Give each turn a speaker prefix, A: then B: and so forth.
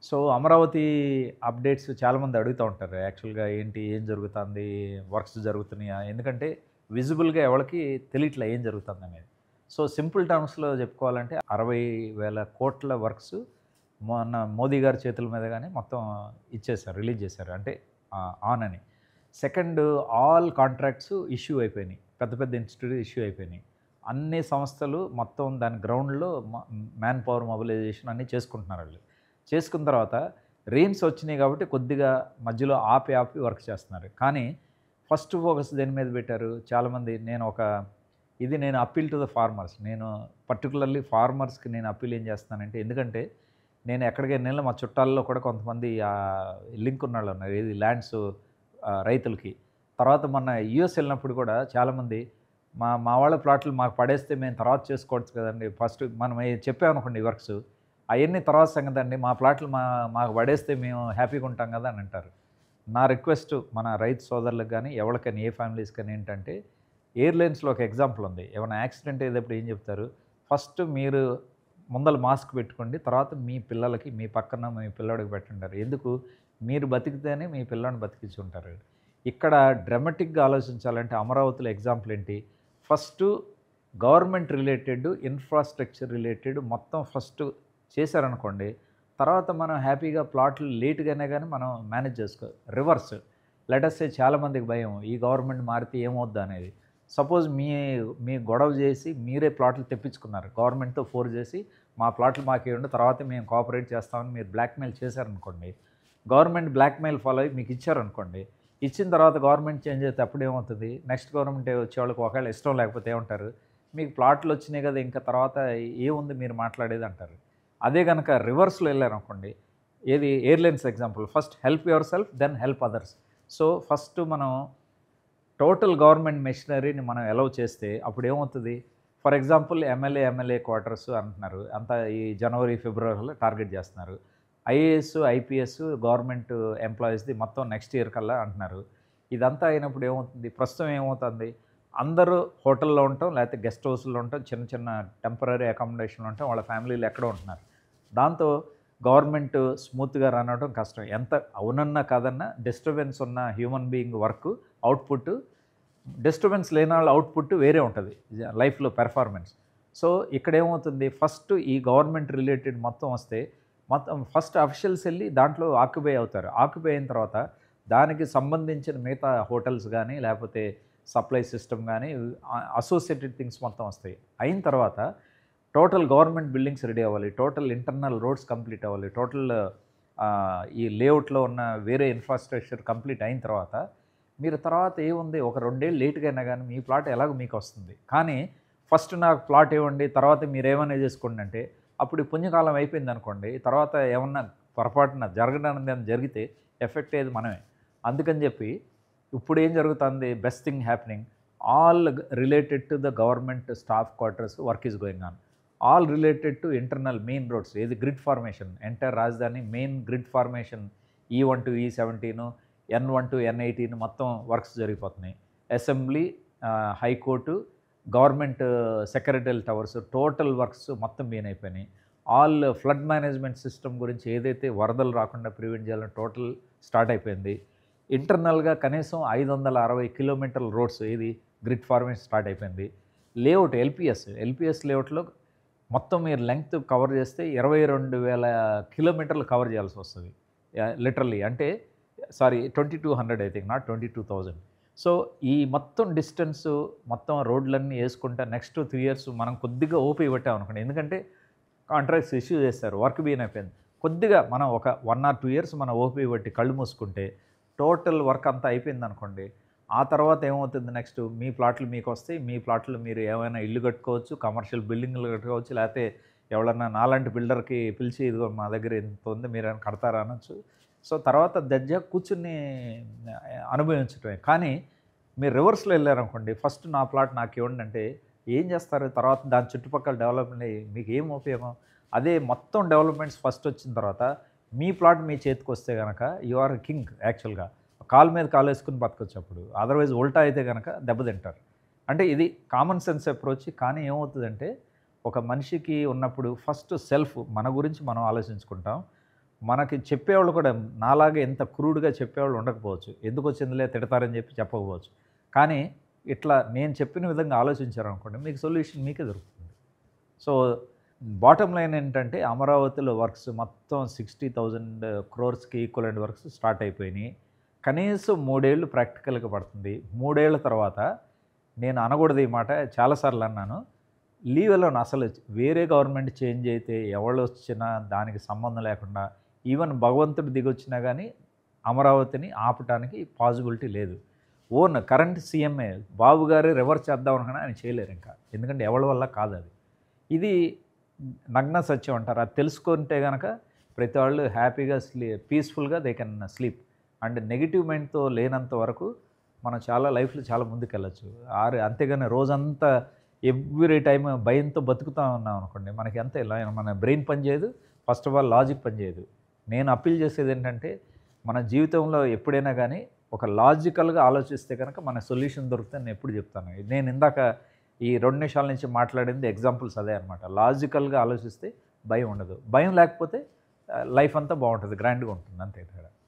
A: So, Amaravati updates చాలామంది అడుగుతా ఉంటారు. యాక్చువల్‌గా ఏంటి? ఏం జరుగుతాంది? వర్క్స్ జరుగుతున్నాయా? ఎందుకంటే విజిబుల్‌గా ఎవరికీ తెలియట్లే ఏం జరుగుతుందనేది. సో, సింపుల్ టర్మ్స్‌లో చెప్పుకోవాలంటే 60,000 కోట్ల వర్క్స్ మొన్న మోదీ గారి చేతుల మీదుగానే మొత్తం ఇచ్చేసారు. రిలీజ్ చేశారు. అంటే ఆన్ అని. సెకండ్ ఆల్ కాంట్రాక్ట్స్ ఇష్యూ అయిపోయినాయి. పెద్ద పెద్ద ఇన్స్టిట్యూట్ ఇష్యూ అయిపోయినాయి. అన్ని సంస్థలు మొత్తం దాని గ్రౌండ్‌లో మ్యాన్ పవర్ మొబిలైజేషన్ అన్నీ చేసుకుంటున్నారాళ్ళు. చేసుకున్న తర్వాత రెయిన్స్ వచ్చినాయి కాబట్టి కొద్దిగా మధ్యలో ఆపి, ఆపి వర్క్ చేస్తున్నారు. కానీ ఫస్ట్ ఫోకస్ దేని మీద పెట్టారు? చాలామంది నేను అప్పీల్ టు ద ఫార్మర్స్. నేను పర్టిక్యులర్‌లీ ఫార్మర్స్‌కి నేను అప్పీల్ ఏం చేస్తున్నానంటే ఎందుకంటే నేను ఎక్కడికైనా ఎళ్ళినా మా చుట్టాల్లో కూడా కొంతమంది లింక్ ఉన్నోళ్ళు ఉన్నారు. ఏది ల్యాండ్స్ రైతులకి. తర్వాత మొన్న యూఎస్ ఎళ్ళినప్పుడు కూడా చాలామంది మా వాళ్ళ ప్లాట్లు మాకు పడేస్తే మేము తర్వాత చేసుకోవచ్చు కదండీ! ఫస్ట్ మనం చెప్పామనుకోండి ఈ వర్క్స్ అయన్నీ తర్వాత సంగతండి. మా ప్లాట్లు మాకు పడేస్తే మేము హ్యాపీగా ఉంటాం గదా! అని అంటారు. నా రిక్వెస్ట్ మన రైతు సోదరులకు గాని, ఎవరికైనా ఏ ఫ్యామిలీస్‌కైనా ఏంటంటే, ఎయిర్‌లైన్స్‌లో ఒక ఎగ్జాంపుల్ ఉంది. ఏమైనా యాక్సిడెంట్ అయ్యేటప్పుడు ఏం చెప్తారు? ఫస్ట్ మీరు ముందల మాస్క్ పెట్టుకోండి. తర్వాత మీ పిల్లలకి, మీ పక్కన మీ పిల్లోడికి పెట్టండారు. ఎందుకు? మీరు బతికితేనే మీ పిల్లోడిని బతికించుంటారు. ఇక్కడ డ్రామాటిక్‌గా ఆలోచించాలంటే అమరావతిలో ఎగ్జాంపుల్ ఏంటి? First government related, infrastructure related మొత్తం ఫస్ట్ చేశారనుకోండి, తర్వాత మనం హ్యాపీగా ప్లాట్లు లేట్‌గైనా గానీ మనం మేనేజ్ రివర్స్ లెట్ అస్ సే చాలామందికి భయం. ఈ గవర్నమెంట్ మారితే ఏమవుద్దా అనేది. సపోజ్ మీ గొడవ చేసి మీరే ప్లాట్లు తెప్పించుకున్నారు. గవర్నమెంట్‌తో ఫోర్స్ చేసి మా ప్లాట్లు మాకివ్వండి తర్వాత మేము కోఆపరేట్ చేస్తామని మీరు బ్లాక్‌మెయిల్ చేశారనుకోండి. గవర్నమెంట్ బ్లాక్‌మెయిల్ ఫాలో అయ్యి మీకు ఇచ్చారనుకోండి. ఇచ్చిన తర్వాత గవర్నమెంట్ చేంజ్ అయితే అప్పుడేమవుతది? నెక్స్ట్ గవర్నమెంట్ వచ్చేవాళ్ళకి ఒకవేళ ఇష్టం లేకపోతే ఏమంటారు? మీకు ప్లాట్‌లొచ్చినాయి గదా! ఇంక తర్వాత ఏముంది మీరు మాట్లాడేది అంటారు. అదే గనక రివర్స్‌లో ఎళ్లారనుకోండి, ఏది airlines example first help yourself then help others. So, first మనం టోటల్ గవర్నమెంట్ మెషినరీని మనం అలౌ చేస్తే అప్పుడేమవుతది? ఫర్ ఎగ్జాంపుల్ ఎమ్మెల్యే క్వార్టర్స్ అంటున్నారు. అంతా ఈ జనవరి, ఫిబ్రవరిలో టార్గెట్ చేస్తున్నారు. ఐఏఎస్, ఐపీఎస్ గవర్నమెంట్ ఎంప్లాయీస్‌ది మొత్తం నెక్స్ట్ ఇయర్ కల్లా అంటున్నారు. ఇదంతా అయినప్పుడు ఏమవుతుంది? ప్రస్తుతం ఏమవుతుంది? అందరూ హోటల్‌లో ఉండటం, లేకపోతే గెస్ట్ హౌస్‌లో ఉండటం, చిన్న చిన్న టెంపరరీ అకామిడేషన్‌లో ఉండటం, వాళ్ళ ఫ్యామిలీలు ఎక్కడో ఉంటున్నారు. దాంతో గవర్నమెంట్ స్మూత్‌గా రన్ అవ్వడం కష్టం. ఎంత అవునన్నా కాదన్నా డిస్టర్బెన్స్ ఉన్న human being work output disturbance లేనాళ్ళ అవుట్‌పుట్ వేరే ఉంటది. లైఫ్‌లో పెర్ఫార్మెన్స్. సో, ఇక్కడేమవుతుంది ఫస్ట్ ఈ గవర్నమెంట్ రిలేటెడ్ మొత్తం వస్తే, మొత్తం ఫస్ట్ అఫీషియల్స్ ఎళ్లి దాంట్లో ఆక్యుపై అవుతారు. ఆక్యుపై అయిన తర్వాత దానికి సంబంధించిన మిగతా హోటల్స్ గానీ, లేపోతే సప్లై సిస్టమ్ గానీ అసోసియేటెడ్ థింగ్స్ మొత్తం వస్తాయి. అయిన తర్వాత టోటల్ గవర్నమెంట్ బిల్డింగ్స్ రెడీ అవ్వాలి. టోటల్ ఇంటర్నల్ రోడ్స్ కంప్లీట్ అవ్వాలి. టోటల్ ఈ లేఅవుట్‌లో ఉన్న వేరే ఇన్‌ఫ్రాస్ట్రక్చర్ కంప్లీట్ అయిన తర్వాత మీరు తర్వాత ఏముంది ఒక 2 ఏళ్ళు లేట్‌గా అయినా గానీ మీ ప్లాట్ ఎలాగో మీకొస్తుంది. కానీ ఫస్ట్ నాకు ప్లాట్ ఇవ్వండి. తర్వాత మీరేమన్నా చేసుకోండి అంటే అప్పుడు ఈ పుణ్యకాలం అయిపోయిందనుకోండి. తర్వాత ఏమన్నా పొరపాటున జరగనిదేమైనా జరిగితే ఎఫెక్ట్ అయ్యేది మనమే. అందుకని జెప్పి ఇప్పుడేం జరుగుతుంది best thing happening all related to the government staff quarters work is going on. All related to internal main roads ఏది గ్రిడ్ ఫార్మేషన్ ఎంటైర్ రాజధాని main grid formation E1 to E17 N1 to N18 మొత్తం works జరిగిపోతున్నాయి. Assembly, high court, government secretarial towers total works మొత్తం main అయిపోయినాయి. All flood management system గురించి ఏదైతే వరదలు రాకుండా ప్రివెంట్ చేయాలని టోటల్ స్టార్ట్ అయిపోయింది. ఇంటర్నల్‌గా కనీసం 560 కిలోమీటర్ల రోడ్స్ ఏది గ్రిడ్ ఫార్మేషన్ స్టార్ట్ అయిపోయింది. లేఅవుట్ ఎల్‌పీఎస్ లేఅవుట్‌లో మొత్తం మీరు లెంగ్త్ కవర్ చేస్తే 22,000 కిలోమీటర్లు కవర్ చేయాల్సొస్తది. లిటరల్లీ అంటే sorry 2200 I think not 22,000. So, ఈ మొత్తం డిస్టెన్సు మొత్తం రోడ్లన్నీ యేసుకుంటా నెక్స్ట్ 3 ఇయర్స్ మనం కొద్దిగా ఓపిక పట్టామనుకోండి. ఎందుకంటే కాంట్రాక్ట్స్ ఇష్యూ చేశారు. వర్క్ బిగిన్ అయిపోయింది. కొద్దిగా మనం ఒక 1 ఆర్ 2 ఇయర్స్ మనం ఓపిక పట్టి కళ్ళు మూసుకుంటే టోటల్ వర్క్ అంతా అయిపోయిందనుకోండి. ఆ తర్వాత ఏమవుతుంది నెక్స్ట్ మీ ప్లాట్లు మీకొస్తాయి. మీ ప్లాట్లు మీరు ఏమైనా ఇల్లు కట్టుకోవచ్చు. కమర్షియల్ బిల్డింగ్‌లు కట్టుకోవచ్చు. లేతే ఎవడన్నా నాలాంటి బిల్డర్‌కి పిలిచి ఇదిగో మా దగ్గర ఇంత ఉంది మీరేమైనా కడతారా అనొచ్చు. సో, తర్వాత దర్జాగా కూర్చొని అనుభవించటమే. కానీ మీరు రివర్స్‌లో ఎళ్లారనుకోండి ఫస్ట్ నా ప్లాట్ నాకివ్వండి అంటే ఏం చేస్తారు? తర్వాత దాని చుట్టుపక్కల డెవలప్‌మెంట్ అయ్యి మీకేం ఉపయోగం? అదే మొత్తం డెవలప్‌మెంట్స్ ఫస్ట్ వచ్చిన తర్వాత మీ ప్లాట్ మీ చేతికొస్తే గనక యూ ఆర్ కింగ్ యాక్చువల్‌గా. కాలు మీద కాలేసుకొని బతకొచ్చు అప్పుడు. అదర్‌వైజ్ ఉల్టా అయితే గనక దెబ్బతింటారు. అంటే ఇది కామన్ సెన్స్ అప్రోచ్. కానీ ఏమవుతదంటే ఒక మనిషికి ఉన్నప్పుడు ఫస్ట్ సెల్ఫ్ మన గురించి మనం ఆలోచించుకుంటాం. మనకి చెప్పేవాళ్ళు కూడా నాలాగా ఎంత క్రూడ్‌గా చెప్పేవాళ్ళు ఉండకపోవచ్చు. ఎందుకొచ్చిందిలే తిడతారని చెప్పి చెప్పకపోవచ్చు. కానీ ఇట్లా నేను చెప్పిన విధంగా ఆలోచించారనుకోండి మీకు సొల్యూషన్ మీకే దొరుకుతుంది. సో, బాటమ్ లైన్ ఏంటంటే అమరావతిలో వర్క్స్ మొత్తం 60,000 క్రోర్స్‌కి ఈక్వలెంట్ వర్క్స్ స్టార్ట్ అయిపోయినాయి. కనీసం 3 ఏళ్ళు ప్రాక్టికల్‌గా పడుతుంది. 3 ఏళ్ల తర్వాత నేను అనకూడదు ఈ మాట చాలా సార్లు అన్నాను. లీవ్ అలోన్ అసలు వేరే గవర్నమెంట్ చేంజ్ అయితే ఎవళ్ళొచ్చినా దానికి సంబంధం లేకుండా ఈవెన్ భగవంతుడు దిగొచ్చినా గానీ అమరావతిని ఆపటానికి పాజిబిలిటీ లేదు. ఓన్ కరెంట్ సీఎంఏ బాబు గారే రివర్స్ చేద్దాం అనుకున్నా ఆయన చేయలేరు ఇంకా. ఎందుకంటే ఎవరి వల్ల కాదది. ఇది నగ్న సత్యం అంటారు. అది తెలుసుకుంటే గనక ప్రతి వాళ్ళు హ్యాపీగా పీస్‌ఫుల్‌గా they can sleep. And negative మైండ్‌తో లేనంత వరకు మనం చాలా లైఫ్‌లో చాలా ముందుకెళ్ళొచ్చు. అంతేగాని రోజంతా ఎవ్రీ టైమ్ భయంతో బతుకుతా ఉన్నాం అనుకోండి, మనకి అంతే ఇలా మన బ్రెయిన్ పనిచేయదు. ఫస్ట్ ఆఫ్ ఆల్ లాజిక్ పనిచేయదు. నేను అప్పీల్ చేసేదేంటంటే, మన జీవితంలో ఎప్పుడైనా గానీ ఒక లాజికల్‌గా ఆలోచిస్తే గనక మనకు సొల్యూషన్ దొరుకుతుందని నేను ఎప్పుడు చెప్తాను. నేను ఇందాక ఈ 2 నిమిషాల నుంచి మాట్లాడింది ఎగ్జాంపుల్స్ అదే అనమాట. లాజికల్‌గా ఆలోచిస్తే భయం ఉండదు. భయం లేకపోతే లైఫ్ అంతా బావుంటది. గ్రాండ్‌గా ఉంటుంది అంతే తేడా.